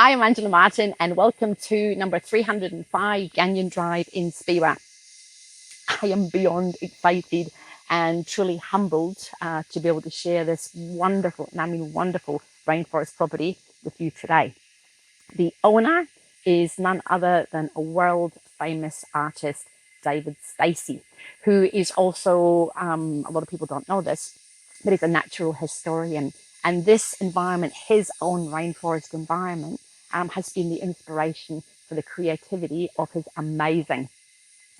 Hi, I'm Angela Martin and welcome to number 305 Ganyan Drive in Speewah. I am beyond excited and truly humbled to be able to share this wonderful, and I mean wonderful, rainforest property with you today. The owner is none other than a world famous artist, Stacey, who is also, a lot of people don't know this, but he's a natural historian. And this environment, his own rainforest environment, has been the inspiration for the creativity of his amazing,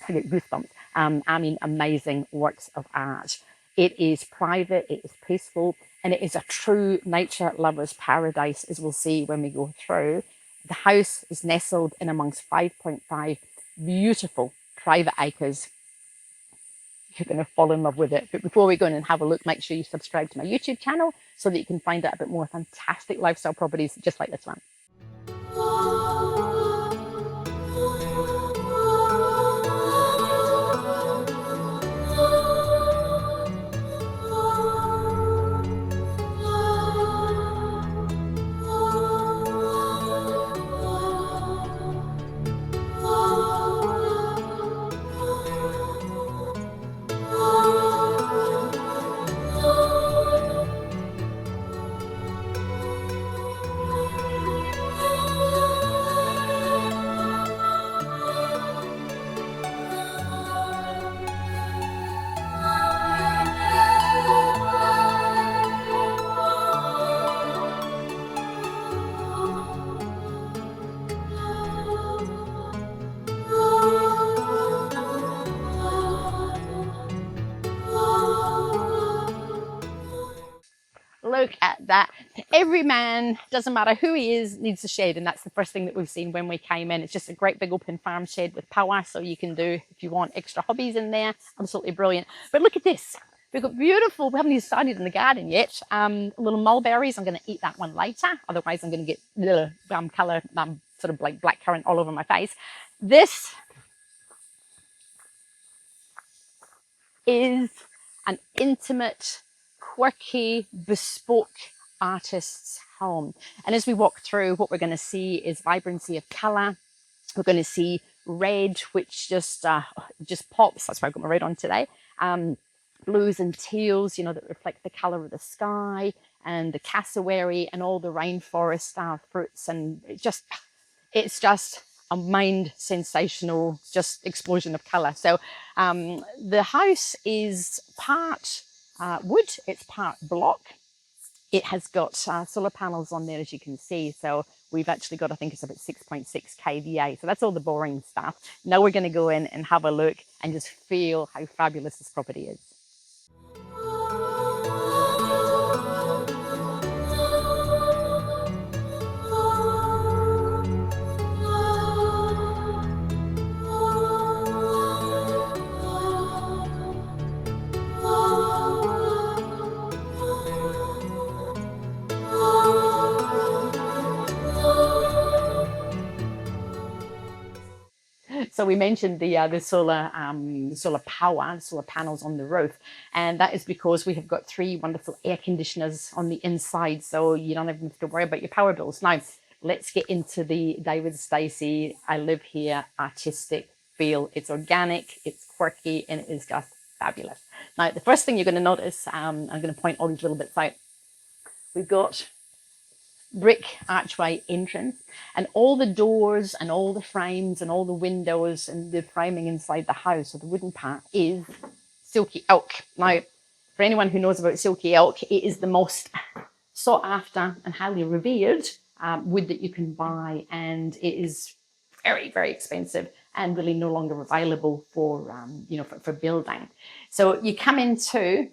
I get goosebumps, amazing works of art. It is private, it is peaceful, and it is a true nature lover's paradise, as we'll see when we go through. The house is nestled in amongst 5.5 beautiful private acres. You're going to fall in love with it. But before we go in and have a look, make sure you subscribe to my YouTube channel so that you can find out a bit more fantastic lifestyle properties just like this one. Look at that. Every man, doesn't matter who he is, needs a shed, and that's the first thing that we've seen when we came in. It's just a great big open farm shed with power, so you can do, if you want, extra hobbies in there. Absolutely brilliant. But look at this. We've got beautiful, we haven't even started in the garden yet, little mulberries. I'm going to eat that one later, otherwise I'm going to get little colour, sort of like blackcurrant all over my face. This is an intimate, quirky, bespoke artist's home. And as we walk through, what we're going to see is vibrancy of colour. We're going to see red, which just pops. That's why I've got my red on today. Blues and teals, you know, that reflect the colour of the sky, and the cassowary and all the rainforest fruits. And it's just a mind sensational, just explosion of colour. So the house is part wood, it's part block. It has got solar panels on there, as you can see. So we've actually got, I think it's about 6.6 kVA. So that's all the boring stuff. Now we're going to go in and have a look and just feel how fabulous this property is. So we mentioned the solar power, solar panels on the roof, and that is because we have got 3 wonderful air conditioners on the inside, so you don't even have to worry about your power bills. Now, let's get into the David Stacey, I live here, artistic feel. It's organic, it's quirky, and it is just fabulous. Now, the first thing you're going to notice, I'm going to point all these little bits out. We've got brick archway entrance, and all the doors and all the frames and all the windows and the framing inside the house, or the wooden part, is silky oak. Now, for anyone who knows about silky oak, it is the most sought after and highly revered wood that you can buy, and it is very, very expensive and really no longer available for for building. So you come into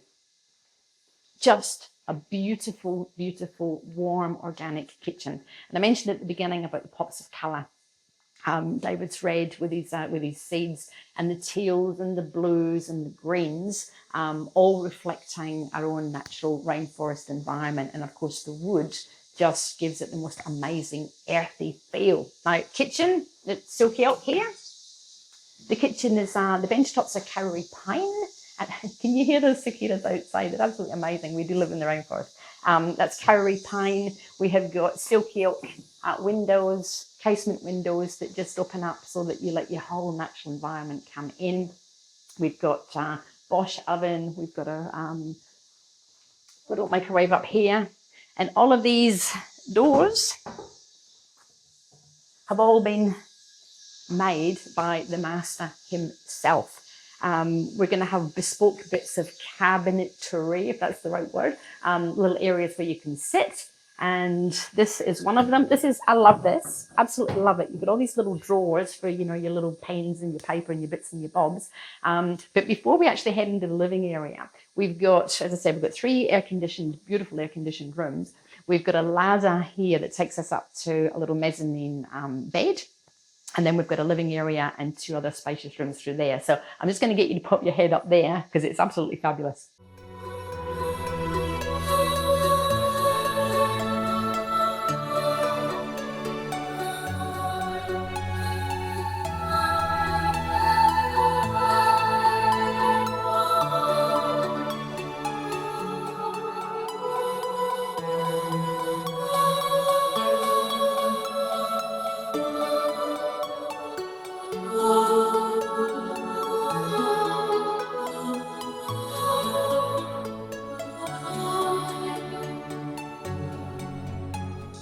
just a beautiful, beautiful, warm, organic kitchen. And I mentioned at the beginning about the pops of colour. David's red with his seeds, and the teals and the blues and the greens, all reflecting our own natural rainforest environment. And of course, the wood just gives it the most amazing earthy feel. Now, kitchen, it's silky oak here. The kitchen is, the bench tops are Cassowary pine, And can you hear those cicadas outside? They're absolutely amazing. We do live in the rainforest. That's Cassowary pine. We have got silky oak windows, casement windows that just open up so that you let your whole natural environment come in. We've got Bosch oven. We've got a little microwave up here. And all of these doors have all been made by the master himself. We're going to have bespoke bits of cabinetry, if that's the right word, little areas where you can sit. And this is one of them. I love this, absolutely love it. You've got all these little drawers for, you know, your little pens and your paper and your bits and your bobs. But before we actually head into the living area, we've got, as I said, we've got 3 beautiful air-conditioned rooms. We've got a ladder here that takes us up to a little mezzanine bed. And then we've got a living area and 2 other spacious rooms through there. So I'm just going to get you to pop your head up there because it's absolutely fabulous.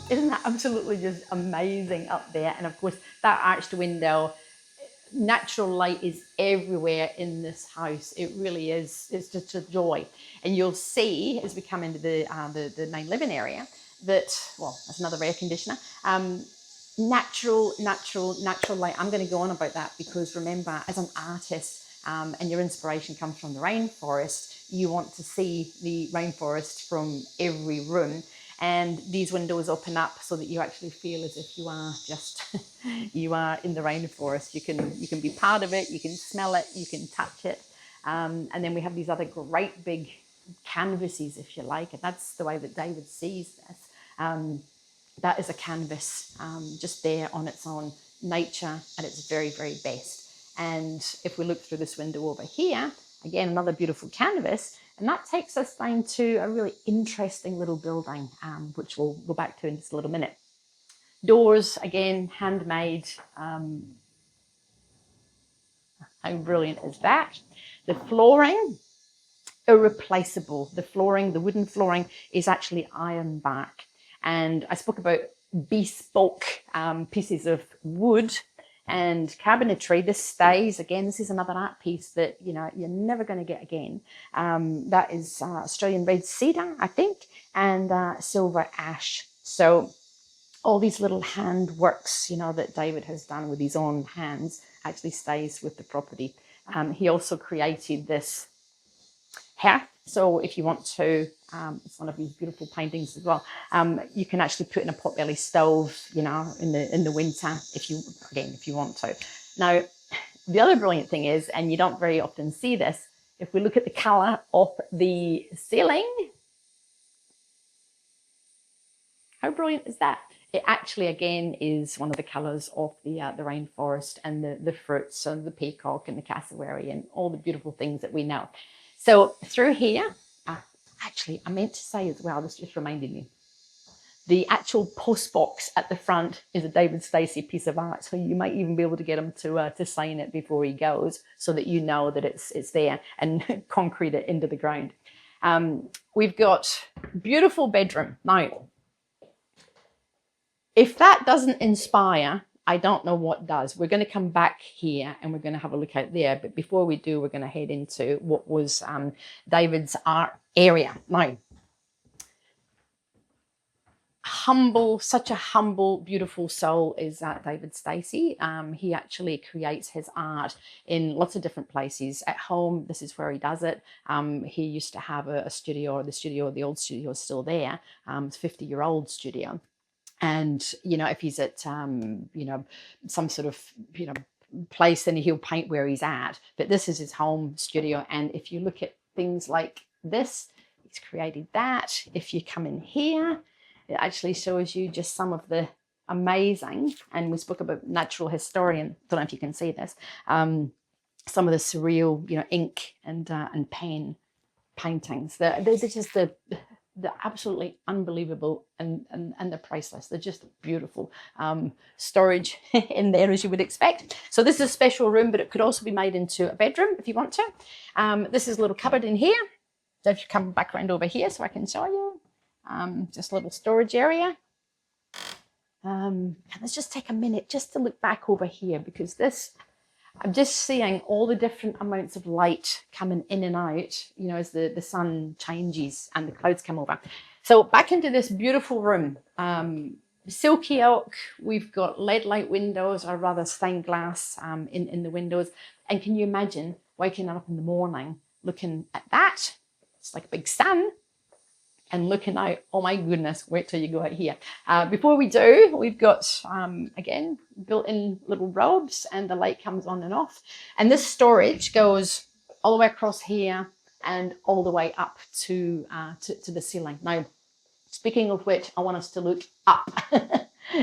Isn't that absolutely just amazing up there? And of course, that arched window, natural light is everywhere in this house. It really is. It's just a joy. And you'll see as we come into the main living area that, well, that's another air conditioner. Natural light. I'm going to go on about that because remember, as an artist, and your inspiration comes from the rainforest, you want to see the rainforest from every room. And these windows open up so that you actually feel as if you are just, you are in the rainforest. You can be part of it, you can smell it, you can touch it. And then we have these other great big canvases, if you like, and that's the way that David sees this. That is a canvas just there on its own, nature at its very, very best. And if we look through this window over here, again, another beautiful canvas, and that takes us down to a really interesting little building, which we'll go back to in just a little minute. Doors, again, handmade. How brilliant is that? The flooring, irreplaceable. The flooring, the wooden flooring, is actually ironbark. And I spoke about bespoke pieces of wood and cabinetry. This stays. Again, this is another art piece that, you know, you're never going to get again. That is Australian red cedar, I think, and silver ash. So all these little hand works, you know, that David has done with his own hands actually stays with the property. He also created this hearth. So if you want to, it's one of these beautiful paintings as well. You can actually put in a potbelly stove, you know, in the winter if you want to. Now, the other brilliant thing is, and you don't very often see this, if we look at the colour of the ceiling, how brilliant is that? It actually, again, is one of the colours of the rainforest and the fruits and the peacock and the cassowary and all the beautiful things that we know. So through here, actually, I meant to say as well, this just reminded me, the actual post box at the front is a David Stacey piece of art. So you might even be able to get him to sign it before he goes so that you know that it's there and concrete it into the ground. We've got beautiful bedroom. Now, if that doesn't inspire, I don't know what does. We're going to come back here and we're going to have a look out there. But before we do, we're going to head into what was David's art area. Now, such a humble, beautiful soul is David Stacey. He actually creates his art in lots of different places. At home, this is where he does it. He used to have a studio, the old studio is still there. It's a 50-year-old studio. And, you know, if he's at, you know, some sort of, you know, place, then he'll paint where he's at. But this is his home studio. And if you look at things like this, he's created that. If you come in here, it actually shows you just some of the amazing, and we spoke about natural historian, don't know if you can see this, some of the surreal, ink and pen paintings. They're just the absolutely unbelievable, and they're priceless. They're just beautiful. Storage in there, as you would expect. So this is a special room, but it could also be made into a bedroom if you want to. This is a little cupboard in here. So if you come back around over here so I can show you. Just a little storage area. And let's just take a minute just to look back over here, because I'm just seeing all the different amounts of light coming in and out, as the sun changes and the clouds come over. So back into this beautiful room. Silky oak, we've got lead light windows, or rather stained glass in the windows. And can you imagine waking up in the morning looking at that? It's like a big sun. And looking out, oh my goodness, wait till you go out here. Before we do, we've got, again, built-in little robes, and the light comes on and off. And this storage goes all the way across here and all the way up to the ceiling. Now, speaking of which, I want us to look up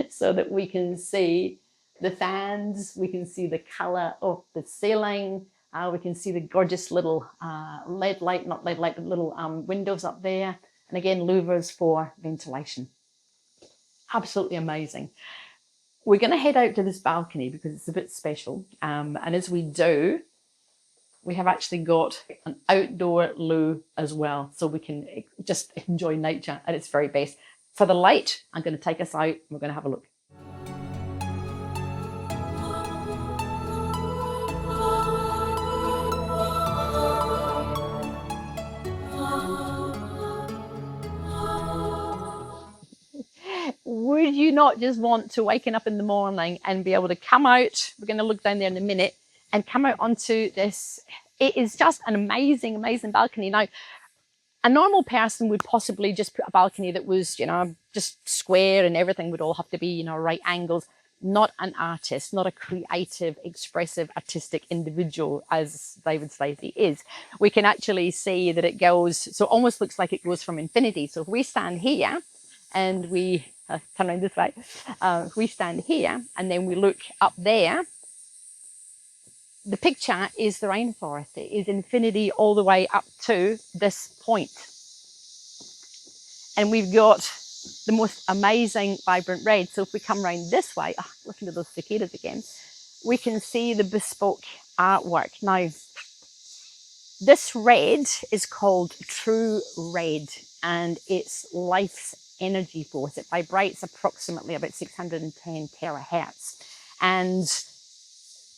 so that we can see the fans, we can see the color of the ceiling, we can see the gorgeous little little windows up there. And again, louvers for ventilation. Absolutely amazing. We're going to head out to this balcony because it's a bit special. And as we do, we have actually got an outdoor loo as well. So we can just enjoy nature at its very best. For the light, I'm going to take us out and we're going to have a look. Would you not just want to waken up in the morning and be able to come out? We're going to look down there in a minute and come out onto this. It is just an amazing, amazing balcony. Now, a normal person would possibly just put a balcony that was, just square and everything would all have to be, right angles. Not an artist, not a creative, expressive, artistic individual as David Stacey is. We can actually see that it goes, so it almost looks like it goes from infinity. So if we stand here and we turn around this way, we stand here and then we look up there, the picture is the rainforest. It is infinity all the way up to this point. And we've got the most amazing vibrant red. So if we come around this way, listen to those cicadas again, we can see the bespoke artwork. Now, this red is called true red, and it's life's energy force. It vibrates approximately about 610 terahertz. And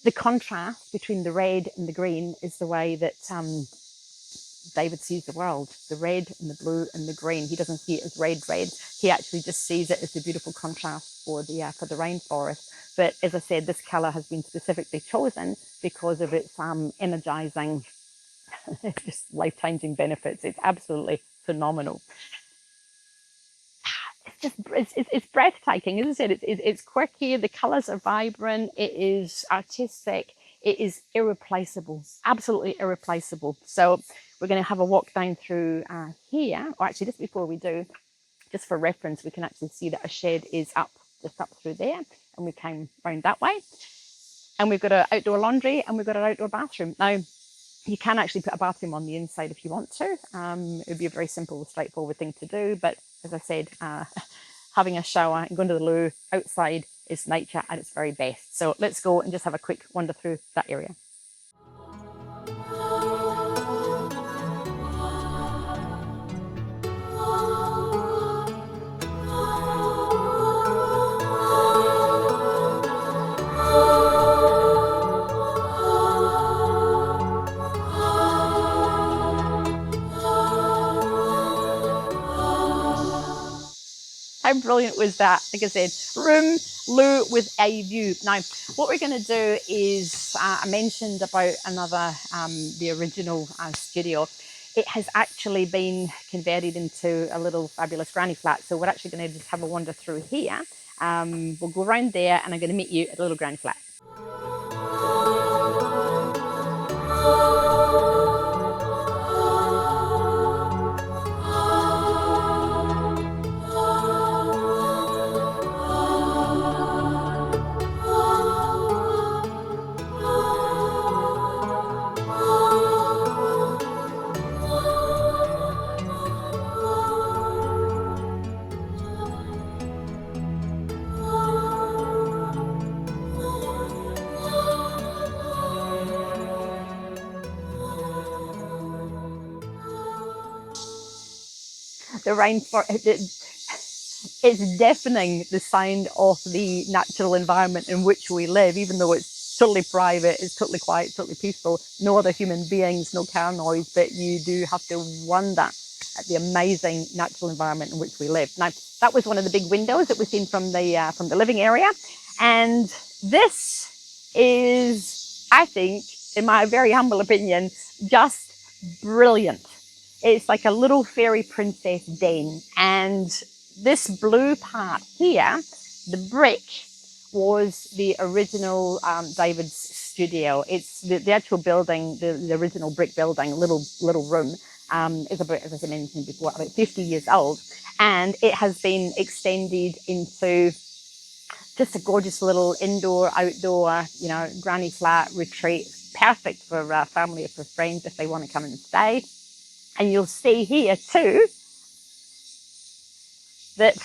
the contrast between the red and the green is the way that David sees the world. The red and the blue and the green. He doesn't see it as red. He actually just sees it as a beautiful contrast for the rainforest. But as I said, this colour has been specifically chosen because of its energizing, just life-changing benefits. It's absolutely phenomenal. It's breathtaking, as I said. It's quirky. The colours are vibrant. It is artistic. It is irreplaceable, absolutely irreplaceable. So we're going to have a walk down through here, or actually just before we do, just for reference, we can actually see that a shed is just up through there, and we came round that way. And we've got an outdoor laundry and we've got an outdoor bathroom. Now, you can actually put a bathroom on the inside if you want to. It would be a very simple, straightforward thing to do. But as I said, having a shower and going to the loo outside is nature at its very best. So let's go and just have a quick wander through that area. How brilliant was that? Like I said, room, loo with a view. Now, what we're going to do is, I mentioned about the original studio. It has actually been converted into a little fabulous granny flat. So we're actually going to just have a wander through here. We'll go around there and I'm going to meet you at a little granny flat. the rainforest, it's deafening, the sound of the natural environment in which we live, even though it's totally private, it's totally quiet, totally peaceful, no other human beings, no car noise, but you do have to wonder at the amazing natural environment in which we live. Now, that was one of the big windows that was seen from the living area. And this is, I think, in my very humble opinion, just brilliant. It's like a little fairy princess den. And this blue part here, the brick, was the original David's studio. It's the actual building, the original brick building, little room, is about, as I mentioned before, about 50 years old. And it has been extended into just a gorgeous little indoor, outdoor, you know, granny flat retreat. Perfect for family or for friends if they want to come and stay. And you'll see here too that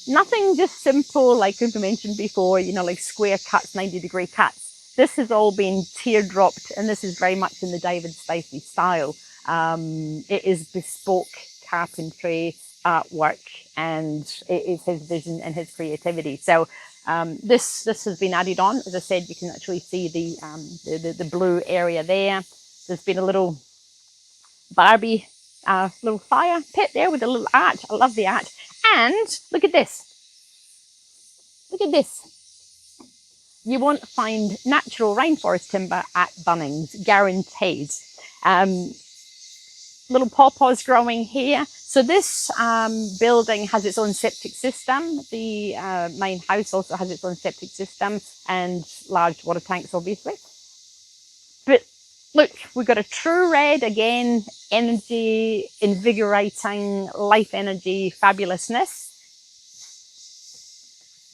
nothing just simple, like we mentioned before, you know, like square cuts, 90-degree cuts. This has all been teardropped, and this is very much in the David Stacey style. It is bespoke carpentry, artwork, and it is his vision and his creativity. So this has been added on. As I said, you can actually see the blue area there. There's been a little Barbie little fire pit there with a little arch. I love the arch. And look at this. Look at this. You won't find natural rainforest timber at Bunnings, guaranteed. Little pawpaws growing here. So this building has its own septic system. The main house also has its own septic system and large water tanks, obviously. But look, we've got a true red again, energy, invigorating, life energy, fabulousness.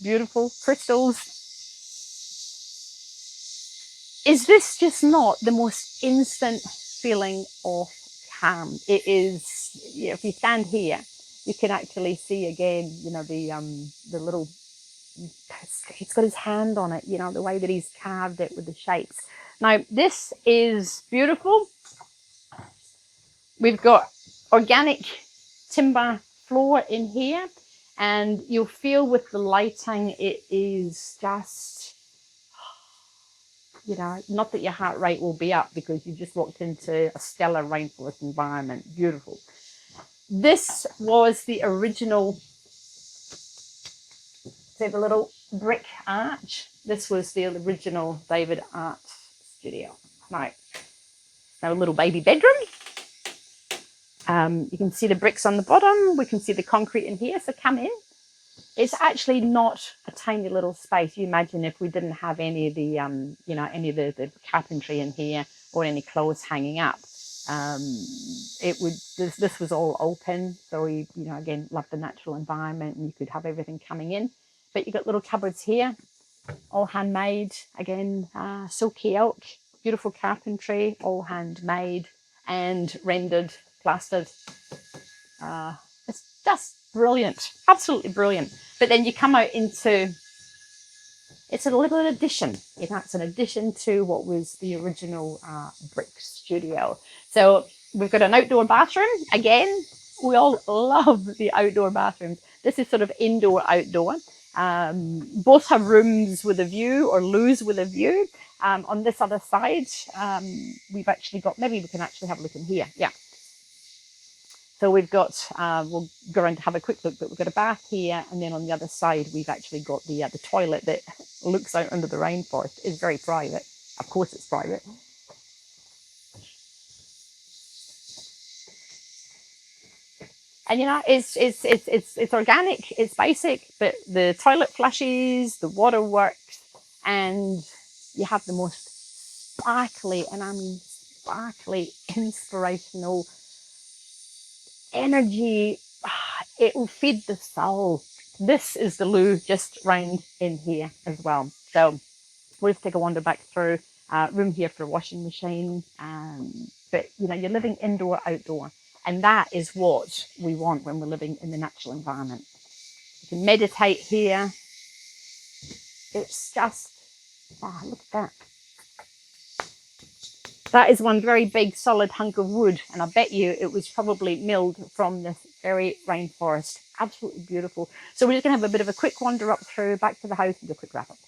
Beautiful crystals. Is this just not the most instant feeling of calm? It is, you know, if you stand here, you can actually see again, you know, the little, he's got his hand on it, you know, the way that he's carved it with the shapes. Now, this is beautiful. We've got organic timber floor in here, and you'll feel with the lighting, it is just, you know, not that your heart rate will be up because you just walked into a stellar rainforest environment. Beautiful. This was the original, see the little brick arch? This was the original David art studio. Now a little baby bedroom. You can see the bricks on the bottom. We can see the concrete in here. So come in. It's actually not a tiny little space. You imagine if we didn't have any of the, you know, any of the carpentry in here or any clothes hanging up. It would. This was all open. So we, you know, again, love the natural environment, and you could have everything coming in. But you got little cupboards here, all handmade. Again, silky oak, beautiful carpentry, all handmade and rendered, plastered. It's just brilliant, absolutely brilliant. But then you come out into, it's a little addition. You know, it's an addition to what was the original brick studio. So we've got an outdoor bathroom. Again, we all love the outdoor bathrooms. This is sort of indoor outdoor. Both have rooms with a view or loos with a view. On this other side, we've actually got, maybe we can actually have a look in here. Yeah. So we've got, we'll go around to have a quick look, but we've got a bath here, and then on the other side, we've actually got the toilet that looks out under the rainforest. It's very private. Of course it's private. And you know, it's organic, it's basic, but the toilet flushes, the water works, and you have the most sparkly, and I mean sparkly, inspirational energy. It will feed the soul. This is the loo just round in here as well. So we'll take a wander back through. Room here for a washing machine. But you know, you're living indoor, outdoor, and that is what we want when we're living in the natural environment. You can meditate here. It's just, oh, look at that. That is one very big solid hunk of wood, and I bet you it was probably milled from this very rainforest. Absolutely beautiful. So we're just going to have a bit of a quick wander up through, back to the house, and do a quick wrap up.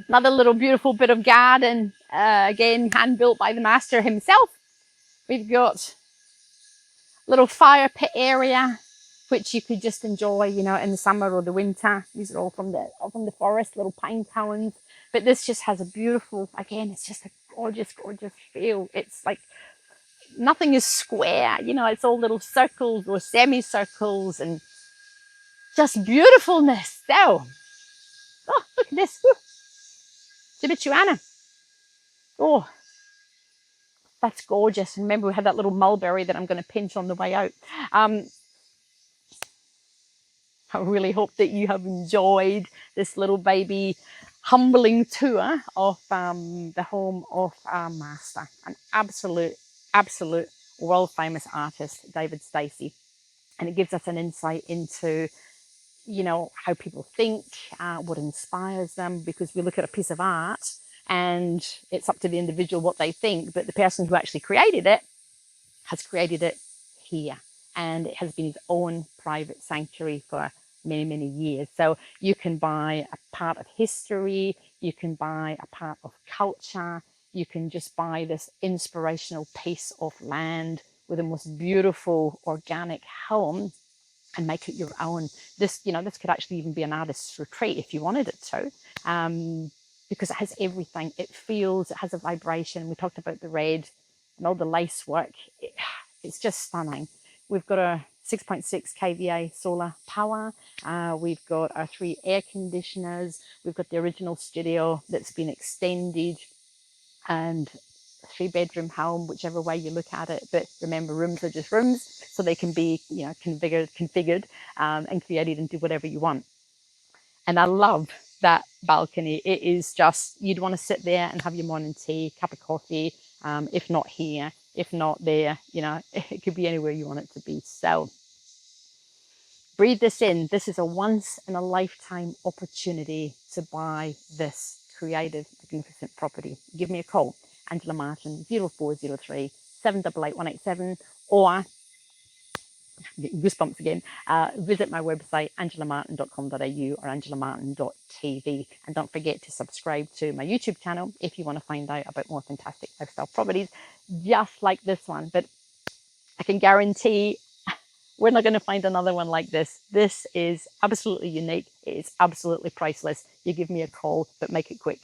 Another little beautiful bit of garden, again, hand built by the master himself. We've got a little fire pit area, which you could just enjoy, you know, in the summer or the winter. These are all from the forest, little pine cones. But this just has a beautiful, again, it's just a gorgeous, gorgeous feel. It's like nothing is square, you know, it's all little circles or semicircles and just beautifulness. So, oh, look at this. Woo. Cibituana. Oh, that's gorgeous. And remember, we had that little mulberry that I'm going to pinch on the way out. I really hope that you have enjoyed this little baby humbling tour of the home of our master, an absolute world famous artist, David Stacey. And it gives us an insight into, you know, how people think, what inspires them, because we look at a piece of art and it's up to the individual what they think, but the person who actually created it has created it here, and it has been his own private sanctuary for many, many years. So you can buy a part of history, you can buy a part of culture, you can just buy this inspirational piece of land with the most beautiful organic home and make it your own. This, you know, this could actually even be an artist's retreat if you wanted it to, because it has everything. It feels, it has a vibration. We talked about the red and all the lace work. It's just stunning. We've got a 6.6 kVA solar power. We've got our 3 air conditioners. We've got the original studio that's been extended, and 3-bedroom home, whichever way you look at it. But remember, rooms are just rooms, so they can be, you know, configured and created into whatever you want. And I love that balcony. It is just, you'd want to sit there and have your morning tea, cup of coffee, if not here, if not there, you know, it could be anywhere you want it to be. So breathe this in. This is a once in a lifetime opportunity to buy this creative, magnificent property. Give me a call, Angela Martin, 0403 788 187, or getting goosebumps again, visit my website, AngelaMartin.com.au or AngelaMartin.TV. And don't forget to subscribe to my YouTube channel if you want to find out about more fantastic lifestyle properties just like this one. But I can guarantee we're not going to find another one like this. This is absolutely unique. It is absolutely priceless. You give me a call, but make it quick.